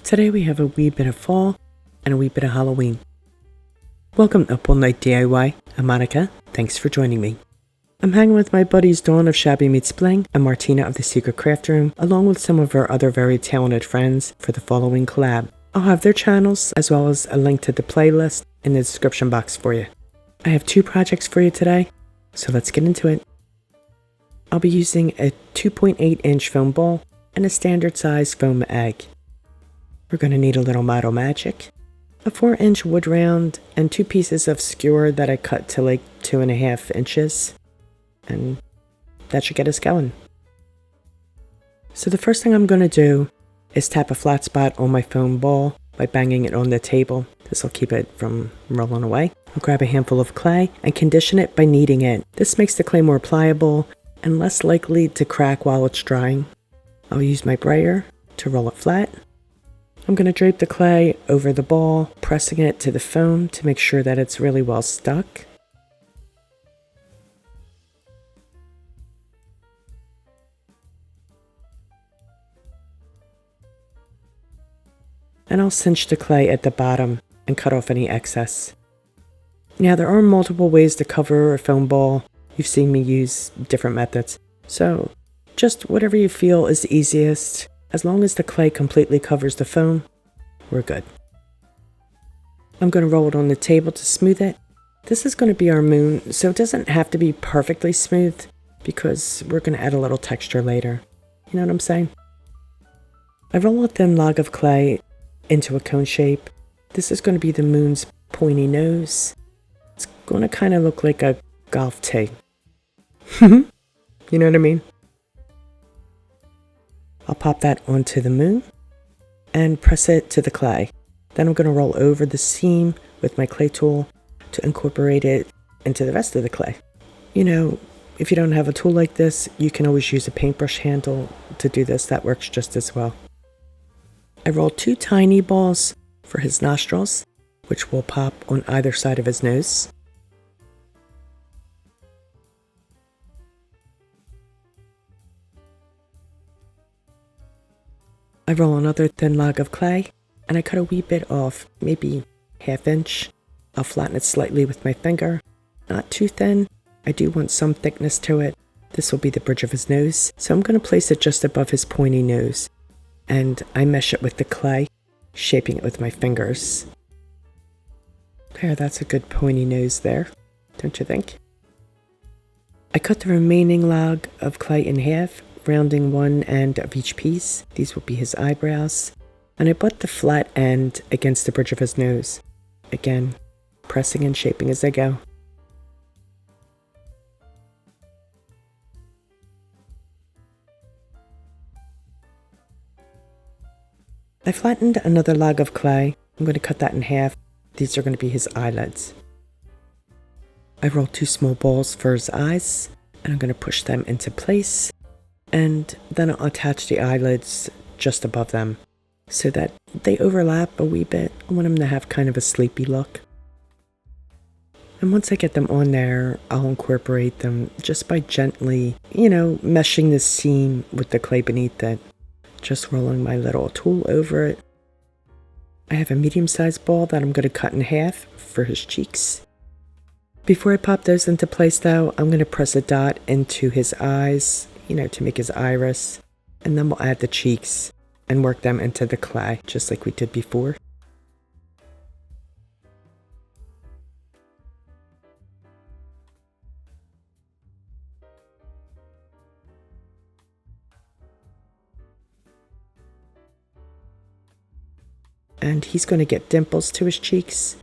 Today we have a wee bit of fall and a wee bit of Halloween. Welcome to Up All Night DIY. I'm Monica. Thanks for joining me. I'm hanging with my buddies Dawn of Shabby Meets Bling and Martina of the Secret Craft Room, along with some of our other very talented friends for the FALL-O-WEEN Collab. I'll have their channels as well as a link to the playlist in the description box for you. I have 2 projects for you today, so let's get into it. I'll be using a 2.8-inch foam ball and a standard size foam egg. We're going to need a little Model Magic, a 4-inch wood round, and 2 pieces of skewer that I cut to like 2.5 inches. And that should get us going. So the first thing I'm going to do is tap a flat spot on my foam ball by banging it on the table. This will keep it from rolling away. I'll grab a handful of clay and condition it by kneading it. This makes the clay more pliable and less likely to crack while it's drying. I'll use my brayer to roll it flat. I'm going to drape the clay over the ball, pressing it to the foam to make sure that it's really well stuck. And I'll cinch the clay at the bottom and cut off any excess. Now there are multiple ways to cover a foam ball. You've seen me use different methods. So just whatever you feel is the easiest. As long as the clay completely covers the foam, we're good. I'm going to roll it on the table to smooth it. This is going to be our moon, so it doesn't have to be perfectly smooth because we're going to add a little texture later. You know what I'm saying? I roll a thin log of clay into a cone shape. This is going to be the moon's pointy nose. It's going to kind of look like a golf tee. You know what I mean? I'll pop that onto the moon and press it to the clay. Then I'm going to roll over the seam with my clay tool to incorporate it into the rest of the clay. You know, if you don't have a tool like this, you can always use a paintbrush handle to do this. That works just as well. I rolled 2 tiny balls for his nostrils, which will pop on either side of his nose. I roll another thin log of clay, and I cut a wee bit off, maybe 1/2 inch. I'll flatten it slightly with my finger. Not too thin. I do want some thickness to it. This will be the bridge of his nose, so I'm going to place it just above his pointy nose. And I mesh it with the clay, shaping it with my fingers. There, that's a good pointy nose there, don't you think? I cut the remaining log of clay in half, rounding one end of each piece. These will be his eyebrows. And I butt the flat end against the bridge of his nose. Again, pressing and shaping as I go. I flattened another log of clay. I'm going to cut that in half. These are going to be his eyelids. I rolled 2 small balls for his eyes, and I'm going to push them into place. And then I'll attach the eyelids just above them so that they overlap a wee bit. I want him to have kind of a sleepy look. And once I get them on there, I'll incorporate them just by gently, meshing the seam with the clay beneath it. Just rolling my little tool over it. I have a medium-sized ball that I'm going to cut in half for his cheeks. Before I pop those into place though, I'm going to press a dot into his eyes, to make his iris. And then we'll add the cheeks and work them into the clay, just like we did before. And he's going to get dimples to his cheeks.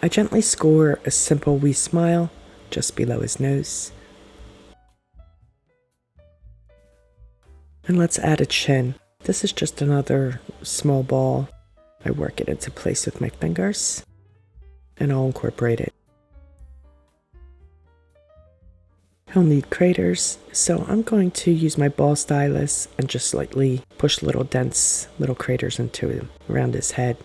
I gently score a simple wee smile just below his nose. And let's add a chin. This is just another small ball. I work it into place with my fingers, and I'll incorporate it. He'll need craters, so I'm going to use my ball stylus and just slightly push little dents, little craters into him around his head.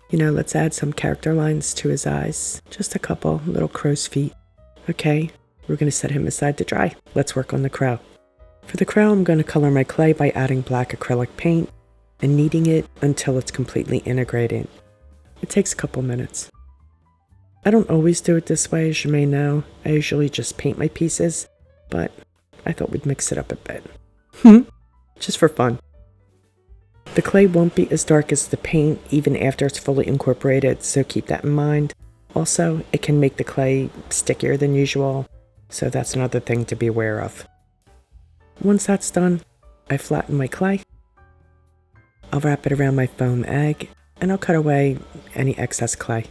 Let's add some character lines to his eyes. Just a couple little crow's feet. Okay, We're going to set him aside to dry. Let's work on the crow. For the crow, I'm going to color my clay by adding black acrylic paint and kneading it until it's completely integrated. It takes a couple minutes. I don't always do it this way, as you may know. I usually just paint my pieces, but I thought we'd mix it up a bit. Just for fun. The clay won't be as dark as the paint even after it's fully incorporated, so keep that in mind. Also, it can make the clay stickier than usual, so that's another thing to be aware of. Once that's done, I flatten my clay. I'll wrap it around my foam egg, and I'll cut away any excess clay.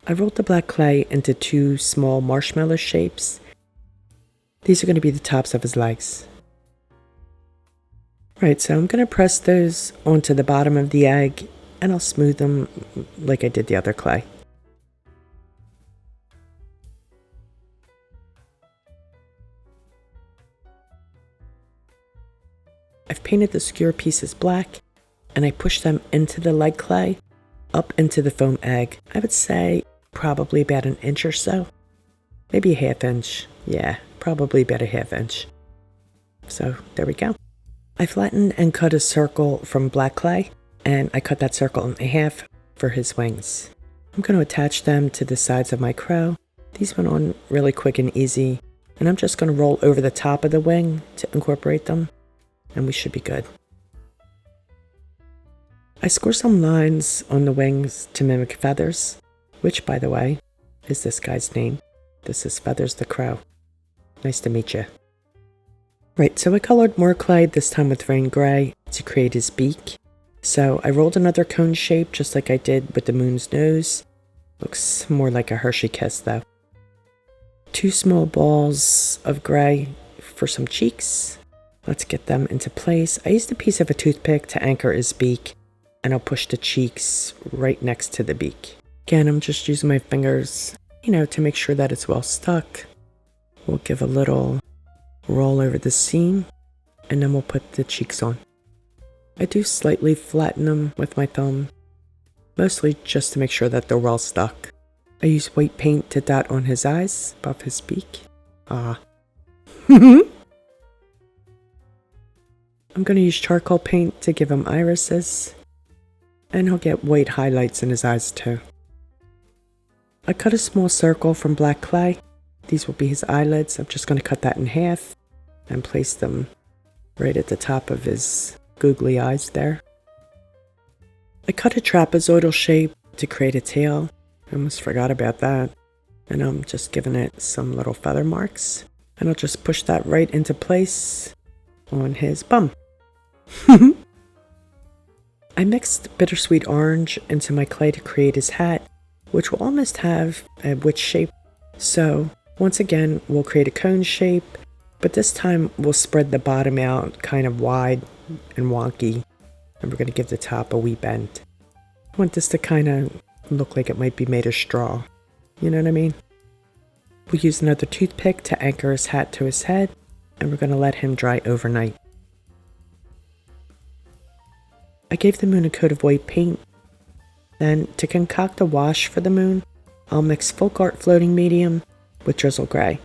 I rolled the black clay into 2 small marshmallow shapes. These are going to be the tops of his legs. Right, so I'm going to press those onto the bottom of the egg, and I'll smooth them like I did the other clay. I've painted the skewer pieces black, and I push them into the leg clay, up into the foam egg. I would say probably about an inch or so. Maybe a half inch. Yeah, probably about a half inch. So there we go. I flattened and cut a circle from black clay, and I cut that circle in half for his wings. I'm going to attach them to the sides of my crow. These went on really quick and easy, and I'm just going to roll over the top of the wing to incorporate them, and we should be good. I score some lines on the wings to mimic feathers, which, by the way, is this guy's name. This is Feathers the Crow. Nice to meet you. Right, so I colored more clay, this time with rain gray, to create his beak. So I rolled another cone shape, just like I did with the moon's nose. Looks more like a Hershey kiss, though. 2 small balls of gray for some cheeks. Let's get them into place. I used a piece of a toothpick to anchor his beak, and I'll push the cheeks right next to the beak. Again, I'm just using my fingers, to make sure that it's well stuck. We'll give a little roll over the seam, and then we'll put the cheeks on. I do slightly flatten them with my thumb, mostly just to make sure that they're well stuck. I use white paint to dot on his eyes above his beak. I'm going to use charcoal paint to give him irises, and he'll get white highlights in his eyes too. I cut a small circle from black clay. These will be his eyelids. I'm just going to cut that in half and place them right at the top of his googly eyes there. I cut a trapezoidal shape to create a tail. I almost forgot about that. And I'm just giving it some little feather marks. And I'll just push that right into place on his bum. I mixed bittersweet orange into my clay to create his hat, which will almost have a witch shape. So once again, we'll create a cone shape, but this time we'll spread the bottom out kind of wide and wonky, and we're going to give the top a wee bend. I want this to kind of look like it might be made of straw. You know what I mean? We'll use another toothpick to anchor his hat to his head, and we're going to let him dry overnight. I gave the moon a coat of white paint. Then, to concoct a wash for the moon, I'll mix Folk Art Floating Medium with Drizzle Gray.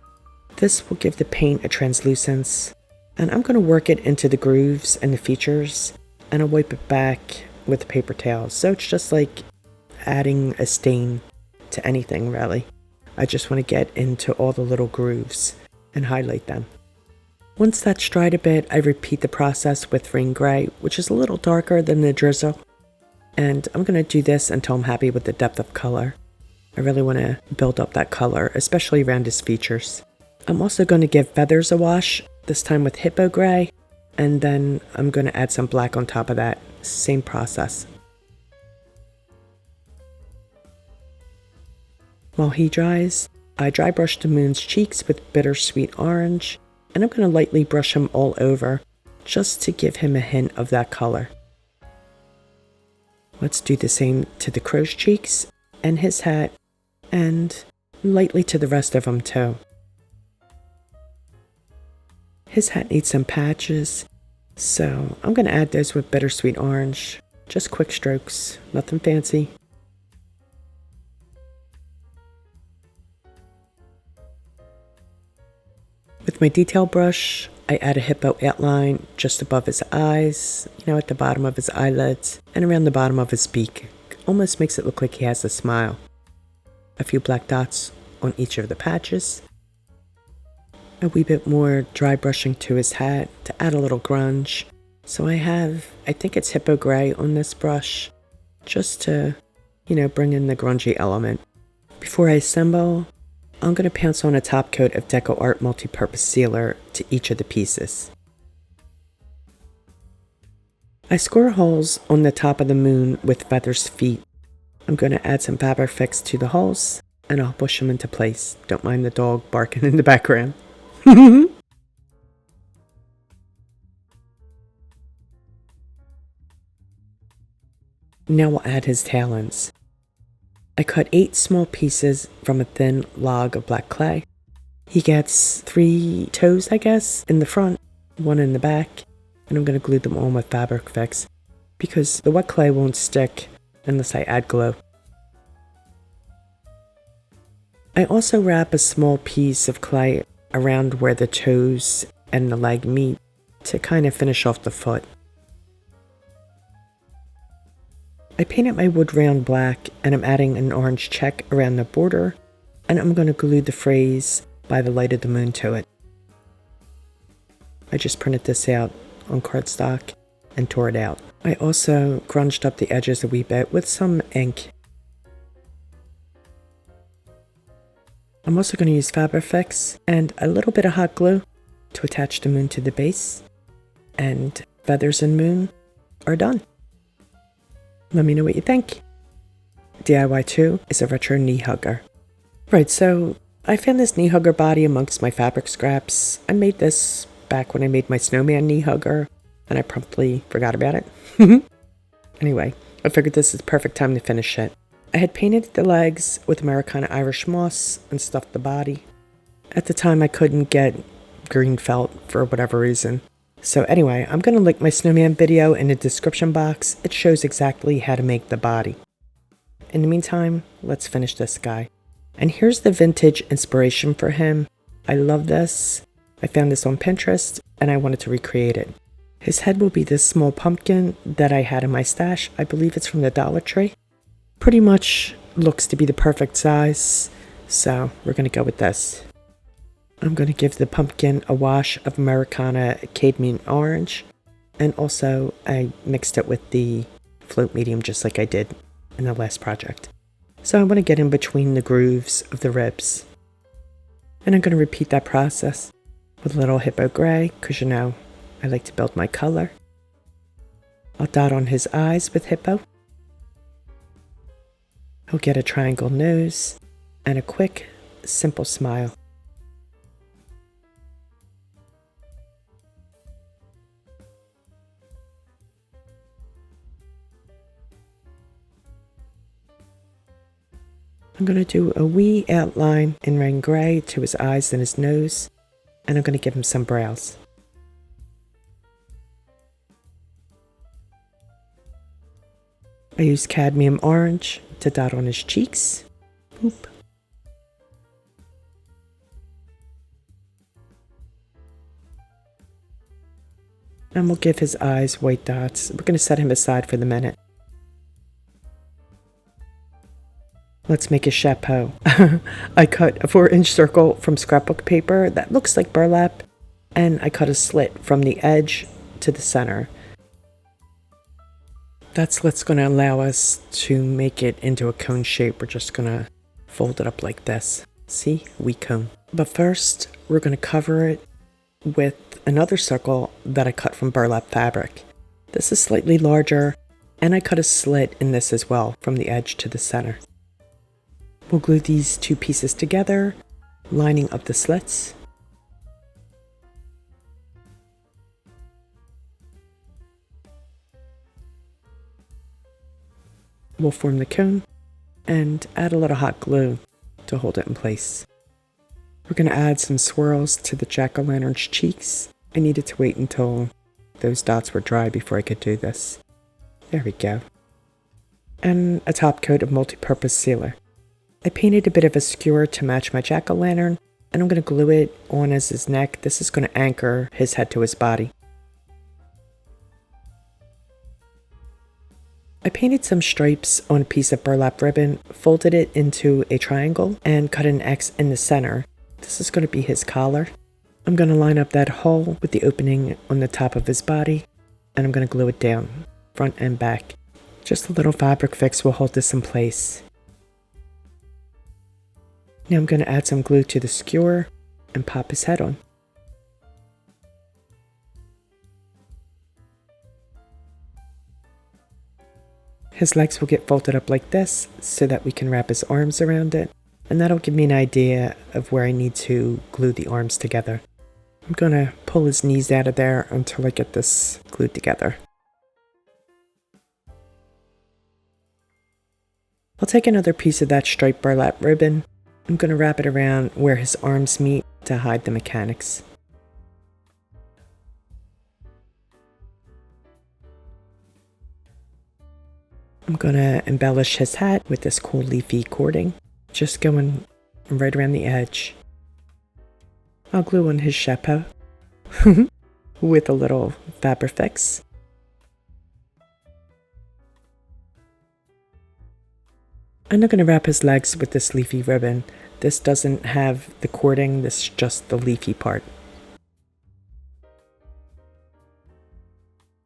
This will give the paint a translucence, and I'm going to work it into the grooves and the features, and I'll wipe it back with a paper towel. So it's just like adding a stain to anything, really. I just want to get into all the little grooves and highlight them. Once that's dried a bit, I repeat the process with Rain Gray, which is a little darker than the Drizzle. And I'm going to do this until I'm happy with the depth of color. I really want to build up that color, especially around his features. I'm also going to give feathers a wash, this time with Hippo Gray, and then I'm going to add some black on top of that. Same process. While he dries, I dry brush the moon's cheeks with bittersweet orange, and I'm going to lightly brush him all over, just to give him a hint of that color. Let's do the same to the crow's cheeks, and his hat, and lightly to the rest of him too. His hat needs some patches, So I'm going to add those with Bittersweet Orange. Just quick strokes, nothing fancy. With my detail brush, I add a Hippo outline just above his eyes, at the bottom of his eyelids, and around the bottom of his beak. Almost makes it look like he has a smile. A few black dots on each of the patches. A wee bit more dry brushing to his hat to add a little grunge. So I think it's Hippo Gray on this brush, just to, bring in the grungy element. Before I assemble, I'm going to pounce on a top coat of Deco Art multi-purpose sealer to each of the pieces. I score holes on the top of the moon with Feather's feet. I'm going to add some Fabri-Fix to the holes, and I'll push them into place. Don't mind the dog barking in the background. Now we'll add his talons. I cut 8 small pieces from a thin log of black clay. He gets 3 toes, I guess, in the front, 1 in the back, and I'm going to glue them on with Fabri-Fix because the wet clay won't stick unless I add glue. I also wrap a small piece of clay around where the toes and the leg meet to kind of finish off the foot. I painted my wood round black, and I'm adding an orange check around the border, and I'm going to glue the phrase "by the light of the moon" to it. I just printed this out on cardstock and tore it out. I also grunged up the edges a wee bit with some ink. I'm also going to use Fabri-Fix and a little bit of hot glue to attach the moon to the base, and feathers and moon are done. Let me know what you think. DIY 2 is a retro knee hugger. Right, so I found this knee hugger body amongst my fabric scraps. I made this back when I made my snowman knee hugger, and I promptly forgot about it. Anyway, I figured this is the perfect time to finish it. I had painted the legs with Americana Irish moss and stuffed the body. At the time, I couldn't get green felt for whatever reason. So anyway, I'm going to link my snowman video in the description box. It shows exactly how to make the body. In the meantime, let's finish this guy. And here's the vintage inspiration for him. I love this. I found this on Pinterest and I wanted to recreate it. His head will be this small pumpkin that I had in my stash. I believe it's from the Dollar Tree. Pretty much looks to be the perfect size. So we're going to go with this. I'm going to give the pumpkin a wash of Americana Cadmium Orange, and also I mixed it with the float medium just like I did in the last project. So I want to get in between the grooves of the ribs. And I'm going to repeat that process with a little Hippo Gray, because I like to build my color. I'll dot on his eyes with Hippo. He'll get a triangle nose and a quick, simple smile. I'm going to do a wee outline in rain gray to his eyes and his nose, and I'm going to give him some brows. I use cadmium orange to dot on his cheeks. Boop. And we'll give his eyes white dots. We're going to set him aside for the minute. Let's make a chapeau. I cut a 4-inch circle from scrapbook paper that looks like burlap, and I cut a slit from the edge to the center. That slit's going to allow us to make it into a cone shape. We're just going to fold it up like this. See? Wee cone. But first, we're going to cover it with another circle that I cut from burlap fabric. This is slightly larger, and I cut a slit in this as well from the edge to the center. We'll glue these 2 pieces together, lining up the slits. We'll form the cone and add a little hot glue to hold it in place. We're going to add some swirls to the jack-o'-lantern's cheeks. I needed to wait until those dots were dry before I could do this. There we go. And a top coat of multi-purpose sealer. I painted a bit of a skewer to match my jack-o'-lantern, and I'm going to glue it on as his neck. This is going to anchor his head to his body. I painted some stripes on a piece of burlap ribbon, folded it into a triangle, and cut an X in the center. This is going to be his collar. I'm going to line up that hole with the opening on the top of his body, and I'm going to glue it down, front and back. Just a little Fabri-Fix will hold this in place. Now I'm going to add some glue to the skewer and pop his head on. His legs will get folded up like this so that we can wrap his arms around it, and that'll give me an idea of where I need to glue the arms together. I'm going to pull his knees out of there until I get this glued together. I'll take another piece of that striped burlap ribbon. I'm going to wrap it around where his arms meet to hide the mechanics. I'm going to embellish his hat with this cool leafy cording, just going right around the edge. I'll glue on his chapeau with a little Fabri-Fix. And I'm going to wrap his legs with this leafy ribbon. This doesn't have the cording, this is just the leafy part.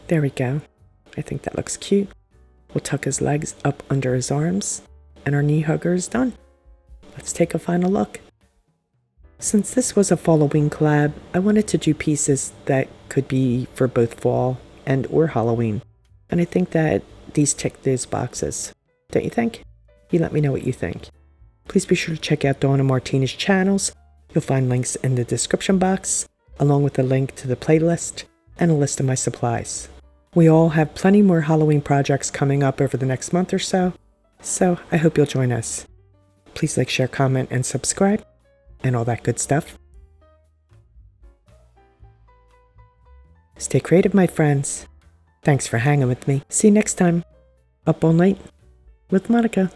There we go. I think that looks cute. We'll tuck his legs up under his arms, and our knee hugger is done. Let's take a final look. Since this was a FALL-O-WEEN collab, I wanted to do pieces that could be for both fall and or Halloween. And I think that these tick those boxes. Don't you think? You let me know what you think. Please be sure to check out Dawn and Martina's channels. You'll find links in the description box, along with a link to the playlist and a list of my supplies. We all have plenty more Halloween projects coming up over the next month or so I hope you'll join us. Please like, share, comment, and subscribe, and all that good stuff. Stay creative, my friends. Thanks for hanging with me. See you next time. Up all night with Monica.